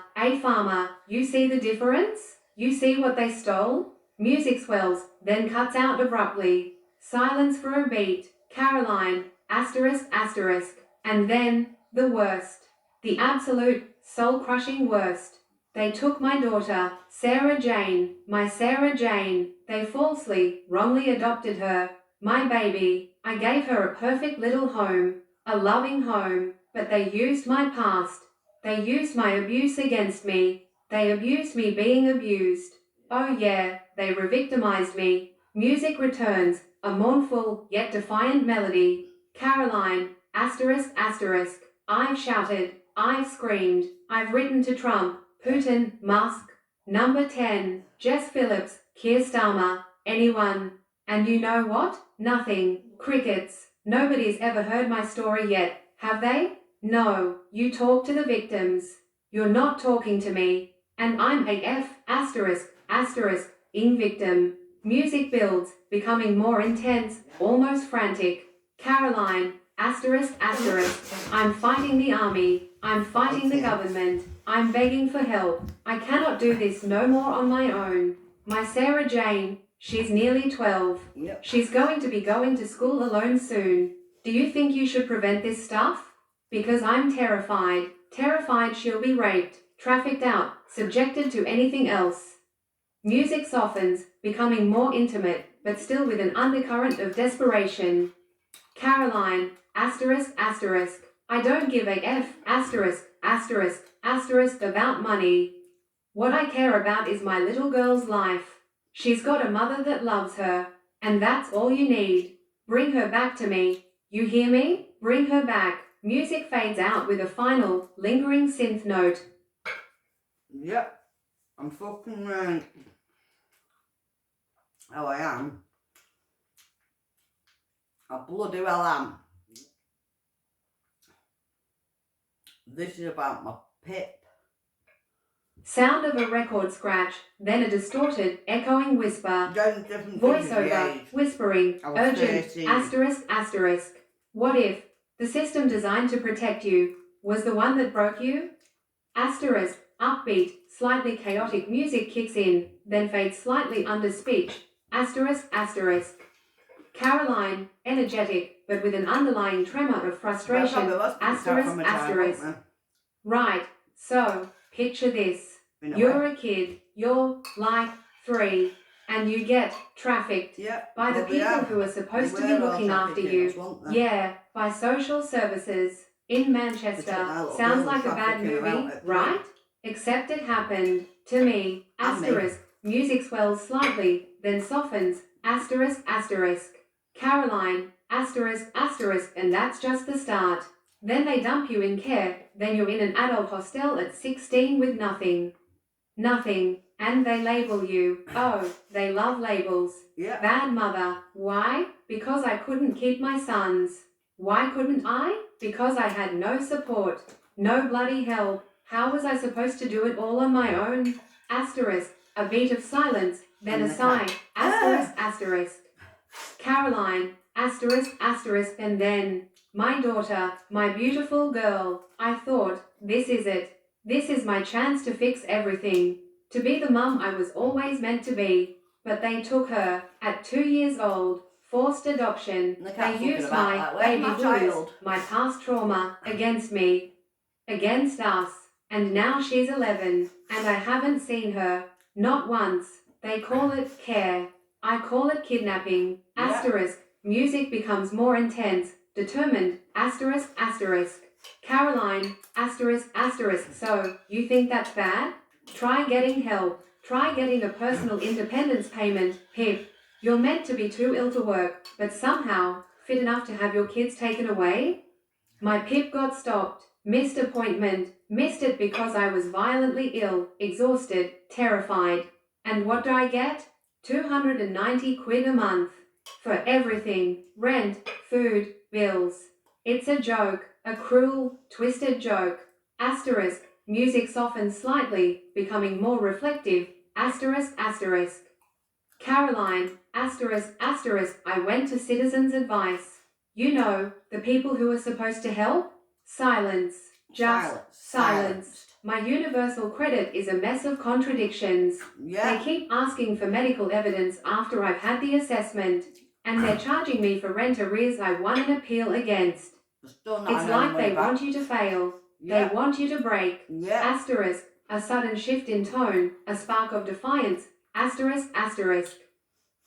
You see the difference? You see what they stole? Music swells, then cuts out abruptly. Silence for a beat. Caroline, asterisk, asterisk. And then, the worst. The absolute, soul-crushing worst. They took my daughter, Sarah Jane, my Sarah Jane. They falsely, wrongly adopted her. My baby. I gave her a perfect little home, a loving home, but they used my past. They used my abuse against me. They abused me being abused. Oh yeah, they re-victimized me. Music returns, a mournful yet defiant melody. Caroline, asterisk, asterisk. I've shouted, I've screamed, I've written to Trump, Putin, Musk, number 10, Jess Phillips, Keir Starmer, anyone. And you know what? Nothing. Crickets. Nobody's ever heard my story yet, have they? No, you talk to the victims. You're not talking to me. And I'm a asterisk, asterisk, ing victim. Music builds, becoming more intense, almost frantic. Caroline, asterisk, asterisk. I'm fighting the army. I'm fighting the government. I'm begging for help. I cannot do this no more on my own. My Sarah Jane, she's nearly 12. She's going to be going to school alone soon. Do you think you should prevent this stuff? Because I'm terrified. Terrified she'll be raped, trafficked out, subjected to anything else. Music softens, becoming more intimate, but still with an undercurrent of desperation. Caroline, asterisk, asterisk. I don't give a asterisk, asterisk, asterisk about money. What I care about is my little girl's life. She's got a mother that loves her, and that's all you need. Bring her back to me. You hear me? Bring her back. Music fades out with a final, lingering synth note. Yep, I'm fucking right. Oh, I am. I bloody well am. This is about my pip. Sound of a record scratch, then a distorted, echoing whisper. Voiceover, whispering, urgent, 13. Asterisk, asterisk. What if the system designed to protect you was the one that broke you? Asterisk, upbeat, slightly chaotic music kicks in, then fades slightly under speech. Asterisk, asterisk. Caroline, energetic, but with an underlying tremor of frustration. Asterisk, asterisk. Right, so, picture this. You're a kid, you're like 3. and you get trafficked by the people who are supposed to be looking after you. Yeah, by social services. In Manchester. Sounds like a bad movie, right? Except it happened to me. Asterisk. Music swells slightly, then softens. Asterisk, asterisk. Caroline. Asterisk, asterisk, and that's just the start. Then they dump you in care. Then you're in an adult hostel at 16 with nothing. Nothing. And they label you. Oh, they love labels. Bad mother. Why? Because I couldn't keep my sons. Why couldn't I? Because I had no support. No bloody help. How was I supposed to do it all on my own? Asterisk. A beat of silence. Then a sigh. Asterisk, asterisk. Caroline. Asterisk, asterisk, and then. My daughter. My beautiful girl. I thought, this is it. This is my chance to fix everything. To be the mum I was always meant to be. But they took her, at 2 years old, forced adoption. They used my baby blues, my past trauma, against me. Against us. And now she's 11, and I haven't seen her. Not once. They call it care. I call it kidnapping. Asterisk. Music becomes more intense, determined. Asterisk, asterisk. Caroline, asterisk, asterisk. So, you think that's bad? Try getting help. Try getting a personal independence payment, Pip. You're meant to be too ill to work, but somehow fit enough to have your kids taken away? My Pip got stopped. Missed appointment. Missed it because I was violently ill, exhausted, terrified. And what do I get? 290 quid a month. For everything. Rent, food, bills. It's a joke. A cruel, twisted joke. Asterisk. Music softens slightly, becoming more reflective. Asterisk, asterisk. Caroline, asterisk, asterisk. I went to Citizens Advice. You know, the people who are supposed to help? Silence. Just silence. My universal credit is a mess of contradictions. They keep asking for medical evidence after I've had the assessment. And they're charging me for rent arrears I won an appeal against. It's like they want you to fail. They want you to break. Asterisk. A sudden shift in tone. A spark of defiance. Asterisk, asterisk.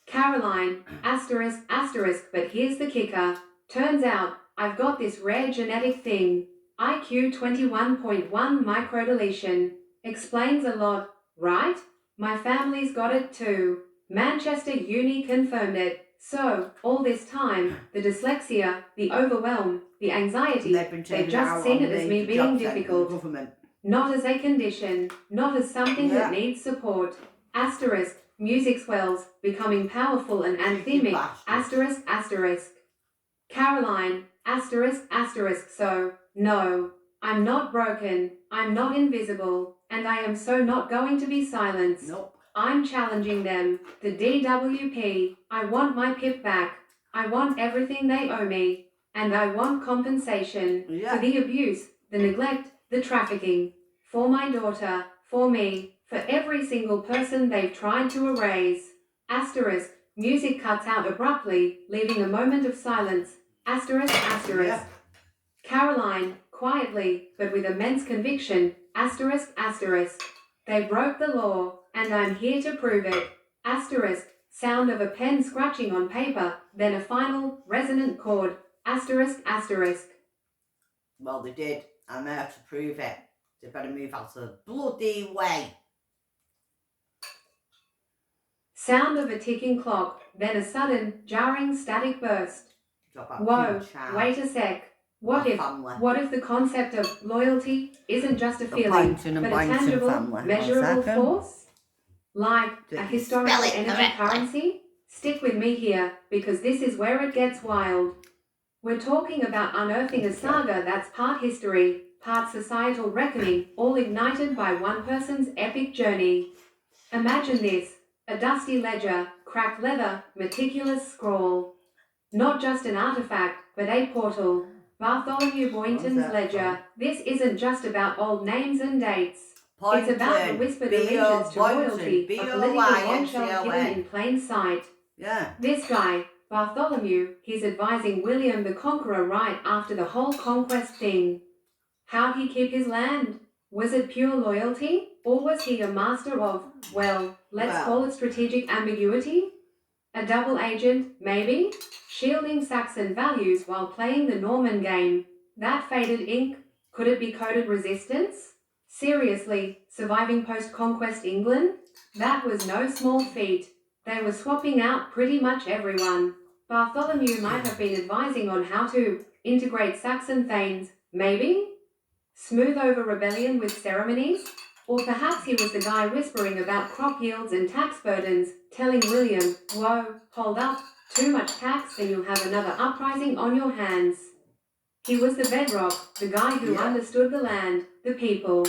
Caroline. Asterisk, asterisk. But here's the kicker. Turns out, I've got this rare genetic thing. IQ 21.1 microdeletion. Explains a lot, right? My family's got it too. Manchester Uni confirmed it. So, all this time, the dyslexia, the overwhelm, the anxiety, they've just seen it as me being difficult. Not as a condition, not as something that needs support. Asterisk, music swells, becoming powerful and anthemic. Asterisk, asterisk. Caroline, asterisk, asterisk. So, no, I'm not broken, I'm not invisible, and I am so not going to be silenced. I'm challenging them, the DWP. I want my Pip back. I want everything they owe me. And I want compensation for the abuse, the neglect, the trafficking. For my daughter, for me, for every single person they've tried to erase. Asterisk, music cuts out abruptly, leaving a moment of silence. Asterisk, asterisk. Caroline, quietly, but with immense conviction. Asterisk, asterisk. They broke the law, and I'm here to prove it. Asterisk, sound of a pen scratching on paper, then a final, resonant chord. Asterisk, asterisk. Well, they did. I'm here to prove it. They better move out of the bloody way. Sound of a ticking clock, then a sudden, jarring static burst. Whoa, wait a sec. What if the concept of loyalty isn't just a feeling, but a tangible, measurable force? Like a historical energy currency? Stick with me here, because this is where it gets wild. We're talking about unearthing a saga that's part history, part societal reckoning, all ignited by one person's epic journey. Imagine this, a dusty ledger, cracked leather, meticulous scrawl. Not just an artifact, but a portal. Bartholomew Poynton's ledger. This isn't just about old names and dates. It's about the whispered allegiance to royalty, a political bombshell hidden in plain sight. This guy, Bartholomew, he's advising William the Conqueror right after the whole conquest thing. How'd he keep his land? Was it pure loyalty, or was he a master of, well, let's call it strategic ambiguity? A double agent, maybe? Shielding Saxon values while playing the Norman game. That faded ink? Could it be coded resistance? Seriously, surviving post-conquest England? That was no small feat. They were swapping out pretty much everyone. Bartholomew might have been advising on how to integrate Saxon thanes, maybe? Smooth over rebellion with ceremonies? Or perhaps he was the guy whispering about crop yields and tax burdens, telling William, whoa, hold up, too much tax and you'll have another uprising on your hands. He was the bedrock, the guy who understood the land, the people.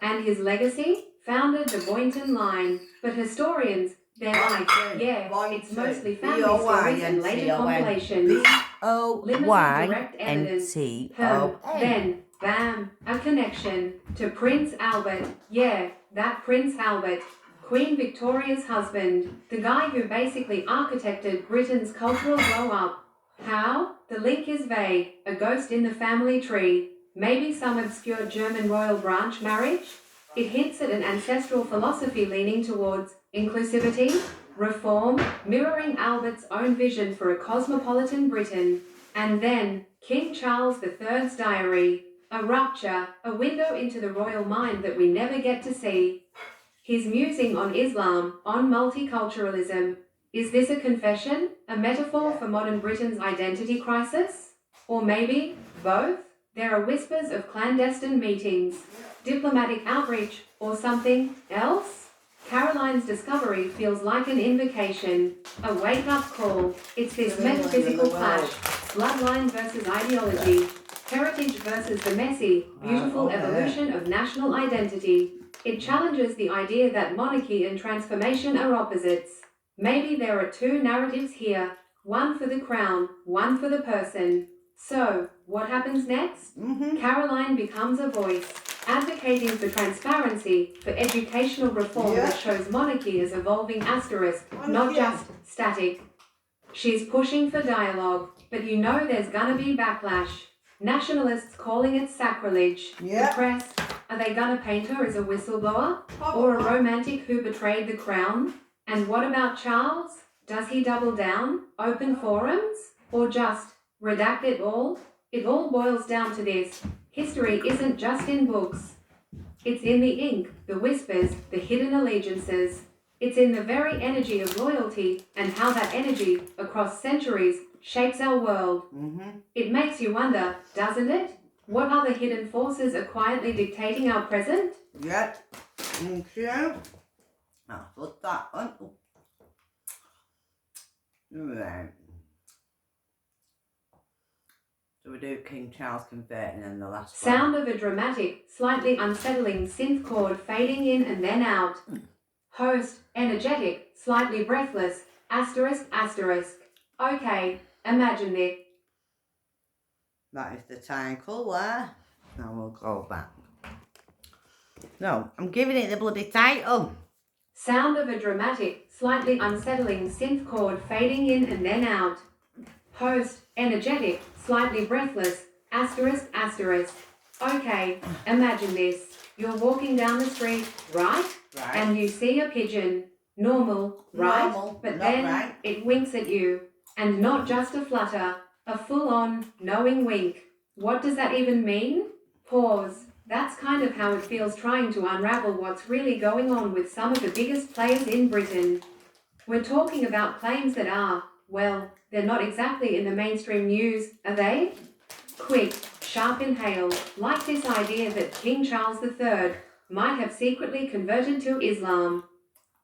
And his legacy? Founded the Poynton line. But historians, they're like, it's mostly family stories and later compilations. Limited direct evidence. Then, bam, a connection to Prince Albert. Yeah, that Prince Albert. Queen Victoria's husband. The guy who basically architected Britain's cultural glow-up. How? The link is vague. A ghost in the family tree. Maybe some obscure German royal branch marriage? It hints at an ancestral philosophy leaning towards inclusivity, reform, mirroring Albert's own vision for a cosmopolitan Britain. And then, King Charles III's diary. A rupture, a window into the royal mind that we never get to see. His musing on Islam, on multiculturalism. Is this a confession, a metaphor for modern Britain's identity crisis? Or maybe both? There are whispers of clandestine meetings, diplomatic outreach, or something else? Caroline's discovery feels like an invocation, a wake-up call. It's this metaphysical clash, bloodline versus ideology, heritage versus the messy, beautiful evolution of national identity. It challenges the idea that monarchy and transformation are opposites. Maybe there are two narratives here, one for the crown, one for the person. So, what happens next? Caroline becomes a voice, advocating for transparency, for educational reform that shows monarchy as evolving asterisk, not just static. She's pushing for dialogue, but you know there's gonna be backlash. Nationalists calling it sacrilege. The press, are they gonna paint her as a whistleblower? Or a romantic who betrayed the crown? And what about Charles? Does he double down, open forums, or just redact it all? It all boils down to this. History isn't just in books. It's in the ink, the whispers, the hidden allegiances. It's in the very energy of loyalty and how that energy, across centuries, shapes our world. It makes you wonder, doesn't it? What other hidden forces are quietly dictating our present? Thank you. I'll put that on. Right. So we do King Charles converting and the last one. Sound of a dramatic, slightly unsettling synth chord fading in and then out. Host, energetic, slightly breathless, asterisk, asterisk. Okay, imagine it. That is the title there. Now we'll go back. No, I'm giving it the bloody title. Sound of a dramatic, slightly unsettling synth chord fading in and then out. Host, energetic, slightly breathless, asterisk, asterisk. Okay, imagine this. You're walking down the street, right? And you see a pigeon. Normal, right? But then it winks at you. And not just a flutter, a full-on, knowing wink. What does that even mean? Pause. That's kind of how it feels trying to unravel what's really going on with some of the biggest players in Britain. We're talking about claims that are, well, they're not exactly in the mainstream news, are they? Quick, sharp inhale, like this idea that King Charles III might have secretly converted to Islam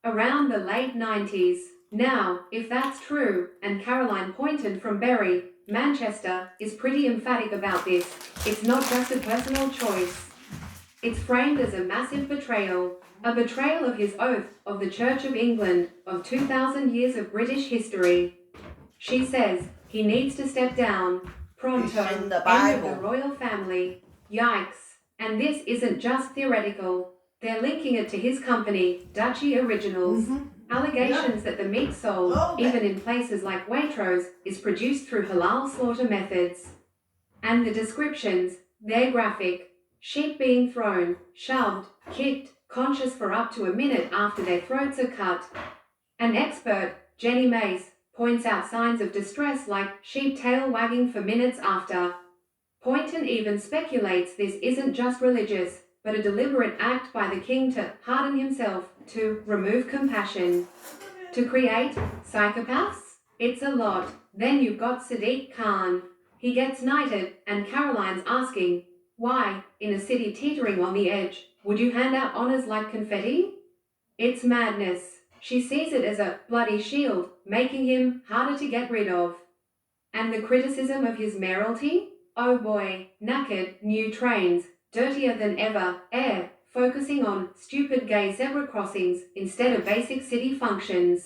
around the late 90s. Now, if that's true, and Caroline Poynton from Bury, Manchester, is pretty emphatic about this, it's not just a personal choice. It's framed as a massive betrayal, a betrayal of his oath of the Church of England, of 2,000 years of British history. She says he needs to step down. Pronto, end of the royal family. Yikes. And this isn't just theoretical. They're linking it to his company, Duchy Originals. Allegations that the meat sold, even in places like Waitrose, is produced through halal slaughter methods. And the descriptions, they're graphic. sheep being thrown, shoved, kicked, conscious for up to a minute after their throats are cut. An expert, Jenny Mace, points out signs of distress like sheep tail wagging for minutes after. Poynton even speculates this isn't just religious, but a deliberate act by the king to harden himself, to remove compassion. To create psychopaths? It's a lot. Then you've got Sadiq Khan. He gets knighted, and Caroline's asking, why, in a city teetering on the edge, would you hand out honours like confetti? It's madness. She sees it as a bloody shield, making him harder to get rid of. And the criticism of his mayoralty? Oh boy, knackered, new trains, dirtier than ever, air, focusing on stupid gay zebra crossings instead of basic city functions.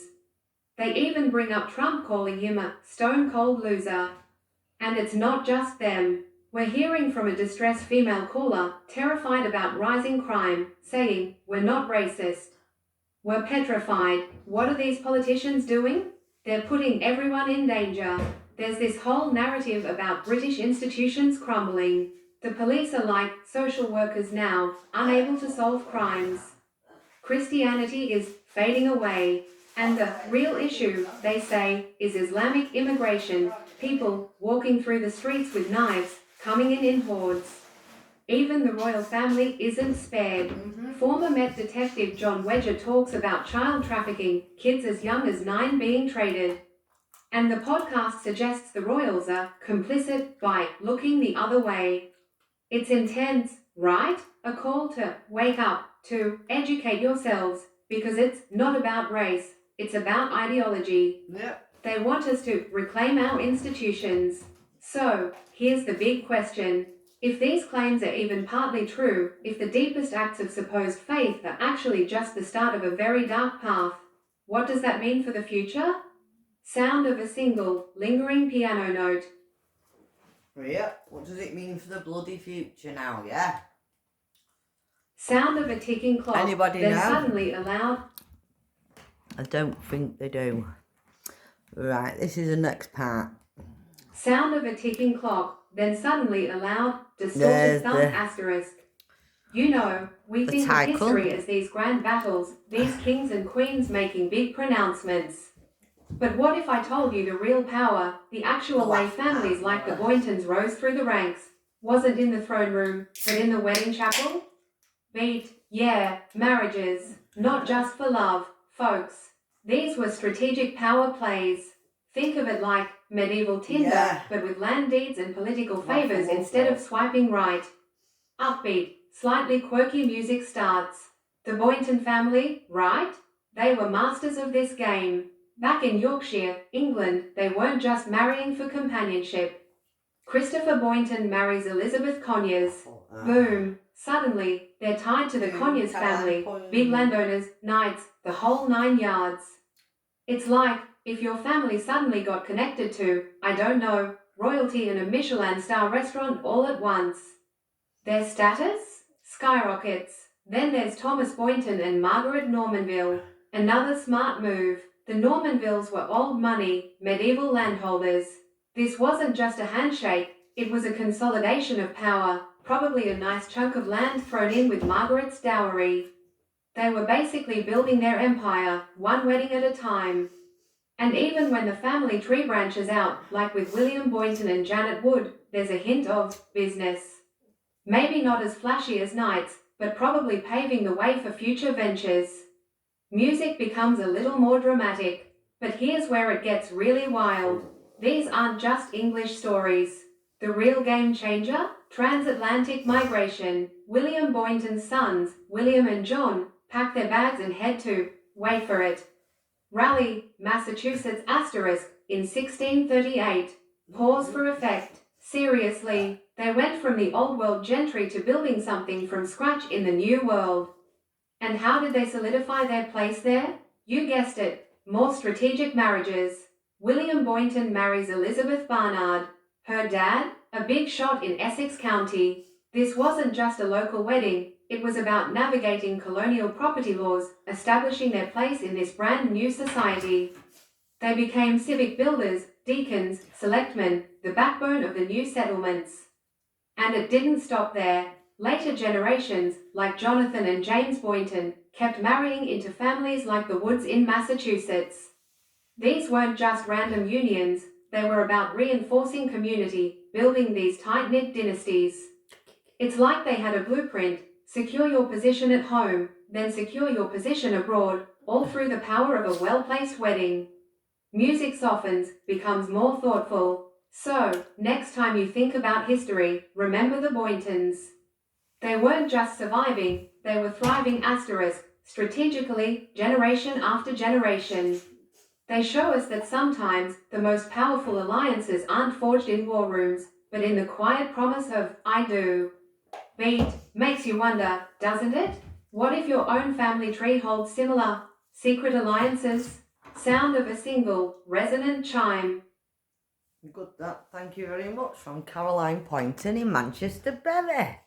They even bring up Trump calling him a stone-cold loser. And it's not just them. We're hearing from a distressed female caller, terrified about rising crime, saying, we're not racist. We're petrified. What are these politicians doing? They're putting everyone in danger. There's this whole narrative about British institutions crumbling. The police are like social workers now, unable to solve crimes. Christianity is fading away. And the real issue, they say, is Islamic immigration, people walking through the streets with knives, coming in hordes. Even the royal family isn't spared. Former Met Detective John Wedger talks about child trafficking, kids as young as 9 being traded. And the podcast suggests the royals are complicit by looking the other way. It's intense, right? A call to wake up, to educate yourselves, because it's not about race, it's about ideology. Yep. They want us to reclaim our institutions. So, here's the big question. If these claims are even partly true, if the deepest acts of supposed faith are actually just the start of a very dark path, what does that mean for the future? Sound of a single, lingering piano note. Yep, what does it mean for the bloody future now, yeah? Sound of a ticking clock. Anybody then know? Suddenly a loud... I don't think they do. Right, this is the next part. Sound of a ticking clock, then suddenly a loud, distorted There's thump the- asterisk. You know, we The think of title. history as these grand battles, these kings and queens making big pronouncements. But what if I told you the real power, the actual way families like the Poyntons rose through the ranks, wasn't in the throne room, but in the wedding chapel? Beat, yeah, marriages, not just for love, folks. These were strategic power plays. Think of it like medieval Tinder, Yeah. but with land deeds and political favours instead of swiping right. Upbeat, slightly quirky music starts. The Poynton family, right? They were masters of this game. Back in Yorkshire, England, they weren't just marrying for companionship. Christopher Poynton marries Elizabeth Conyers. Boom. Suddenly, they're tied to the Conyers family, big landowners, knights, the whole 9 yards. It's like if your family suddenly got connected to, I don't know, royalty and a Michelin star restaurant all at once. Their status? Skyrockets. Then there's Thomas Poynton and Margaret Normanville. Another smart move. The Normanvilles were old money, medieval landholders. This wasn't just a handshake, it was a consolidation of power, probably a nice chunk of land thrown in with Margaret's dowry. They were basically building their empire, one wedding at a time. And even when the family tree branches out, like with William Poynton and Janet Wood, there's a hint of business. Maybe not as flashy as knights, but probably paving the way for future ventures. Music becomes a little more dramatic, but here's where it gets really wild. These aren't just English stories. The real game changer? Transatlantic migration. William Poynton's sons, William and John, pack their bags and head to, wait for it, Raleigh, Massachusetts in 1638. Pause for effect. Seriously, they went from the old world gentry to building something from scratch in the new world. And how did they solidify their place there? You guessed it, more strategic marriages. William Poynton marries Elizabeth Barnard. Her dad, a big shot in Essex County. This wasn't just a local wedding, it was about navigating colonial property laws, establishing their place in this brand new society. They became civic builders, deacons, selectmen, the backbone of the new settlements. And it didn't stop there. Later generations, like Jonathan and James Poynton, kept marrying into families like the Woods in Massachusetts. These weren't just random unions, they were about reinforcing community, building these tight-knit dynasties. It's like they had a blueprint: secure your position at home, then secure your position abroad, all through the power of a well-placed wedding. Music softens, becomes more thoughtful. So, next time you think about history, remember the Poyntons. They weren't just surviving, they were thriving strategically, generation after generation. They show us that sometimes the most powerful alliances aren't forged in war rooms, but in the quiet promise of, I do. Beat makes you wonder, doesn't it? What if your own family tree holds similar, secret alliances? Sound of a single, resonant chime. Good, that. Thank you very much from Caroline Poynton in Manchester, Bury.